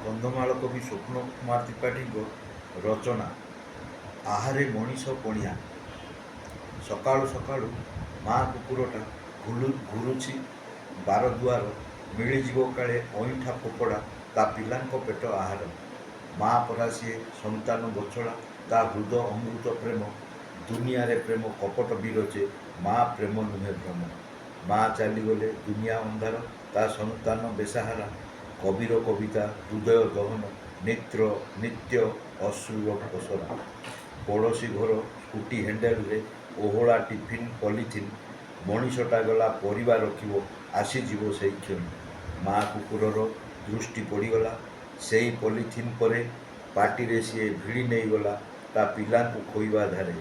କନ୍ଧମାଳ କବି ସ୍ୱପ୍ନ କୁମାର ତ୍ରିପାଠୀଙ୍କ ରଚନା ଆହାରେ ମଣିଷ ପଣିଆ। ସକାଳୁ ସକାଳୁ ମା କୁକୁରଟା ଘୁରୁଛି ବାରଦୁଆର, ମିଳିଯିବ କାଳେ ଅଇଁଠା ଫୋପଡ଼ା ତା ପିଲାଙ୍କ ପେଟ ଆହାର। ମା ପରା ସିଏ ସନ୍ତାନ ବଛଡ଼ା, ତା ହୃଦ ଅମୃତ ପ୍ରେମ। ଦୁନିଆରେ ପ୍ରେମ କପଟ ବିରଜେ, ମା ପ୍ରେମ ନୁହେଁ ଭ୍ରମ। ମା ଚାଲିଗଲେ ଦୁନିଆ ଅନ୍ଧାର, ତା ସନ୍ତାନ ବେସାହାରା। କବିର କବିତା ହୃଦୟ ଦହନ, ନିତ୍ୟ ଅଶ୍ରୁର ପସରା। ପଡ଼ୋଶୀ ଘର ସ୍କୁଟି ହ୍ୟାଣ୍ଡେଲରେ ଓହଳା ଟିଫିନ୍ ପଲିଥିନ୍। ମଣିଷଟା ଗଲା ପରିବା ରଖିବ, ଆସିଯିବ ସେଇ କ୍ଷଣି। ମା କୁକୁରର ଦୃଷ୍ଟି ପଡ଼ିଗଲା ସେଇ ପଲିଥିନ୍ ପରେ। ପାଟିରେ ସିଏ ଭିଡ଼ି ନେଇଗଲା ତା ପିଲାଙ୍କୁ ଖୋଇବା ଧାରେ।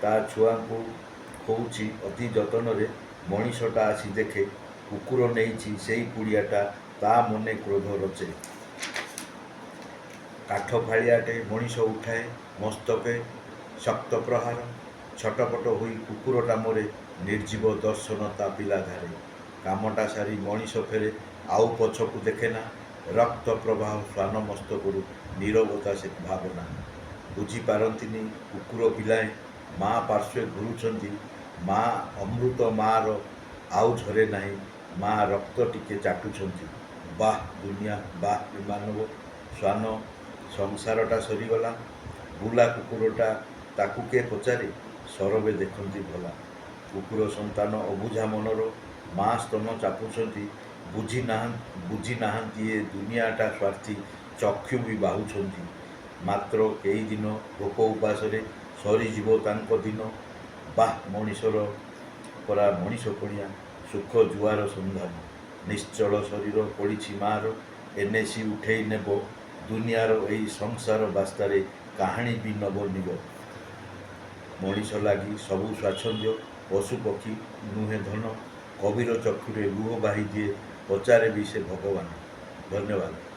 ତା ଛୁଆଙ୍କୁ ଖୋଉଛି ଅତି ଯତନରେ। ମଣିଷଟା ଆସି ଦେଖେ, କୁକୁର ନେଇଛି ସେଇ ପୁଡ଼ିଆଟା, ତା ମନେ କ୍ରୋଧ ରଚେ। କାଠ ଫାଳିଆଟେ ମଣିଷ ଉଠାଏ, ମସ୍ତକେ ଶକ୍ତ ପ୍ରହାର। ଛଟପଟ ହୋଇ କୁକୁରଟା ମରେ, ନିର୍ଜୀବ ଦର୍ଶନ ତା ପିଲା ଧାରେ। କାମଟା ସାରି ମଣିଷ ଫେରେ, ଆଉ ପଛକୁ ଦେଖେନା। ରକ୍ତ ପ୍ରବାହ ଶ୍ୱାନ ମସ୍ତକରୁ, ନୀରବତା ସେ ଭାବନା। ବୁଝିପାରନ୍ତିନି କୁକୁର ପିଲାଏ, ମା ପାର୍ଶ୍ୱେ ଘୁରୁଛନ୍ତି। ମା ଅମୃତ ମା'ର ଆଉ ଝରେ ନାହିଁ, ମା ରକ୍ତ ଟିକେ ଚାଟୁଛନ୍ତି। ବାଃ ଦୁନିଆ, ବାଃ ମାନବ। ଶ୍ୱାନ ସଂସାରଟା ସରିଗଲା। ବୁଲା କୁକୁରଟା, ତାକୁ କିଏ ପଚାରେ? ସରବେ ଦେଖନ୍ତି ଭଲା। କୁକୁର ସନ୍ତାନ ଅବୁଝା ମନର, ମା ସ୍ତନ ଚାପୁଛନ୍ତି। ବୁଝି ନାହାନ୍ତି ଏ ଦୁନିଆଟା ସ୍ୱାର୍ଥୀ, ଚକ୍ଷୁ ବି ବାହୁଛନ୍ତି। ମାତ୍ର କେଇଦିନ ଭୋକ ଉପାସରେ ସରିଯିବ ତାଙ୍କ ଦିନ। ବାଃ ମଣିଷର ପରା ମଣିଷ ପଣିଆ, ସୁଖ ଜୁଆର ସନ୍ଧାନ। ନିଶ୍ଚଳ ଶରୀର ପଡ଼ିଛି ମା'ର, ଏନେସି ଉଠେଇ ନେବ। ଦୁନିଆର ଏଇ ସଂସାର ବାସ୍ତାରେ କାହାଣୀ ବି ନବ ନିବ। ମଣିଷ ଲାଗି ସବୁ ସ୍ୱାଚ୍ଛନ୍ଦ୍ୟ, ପଶୁପକ୍ଷୀ ନୁହେଁ ଧନ। କବିର ଚକ୍ଷୁରେ ଲୁହ ବାହିଦିଏ, ପଚାରେ ବି ସେ ଭଗବାନ। ଧନ୍ୟବାଦ।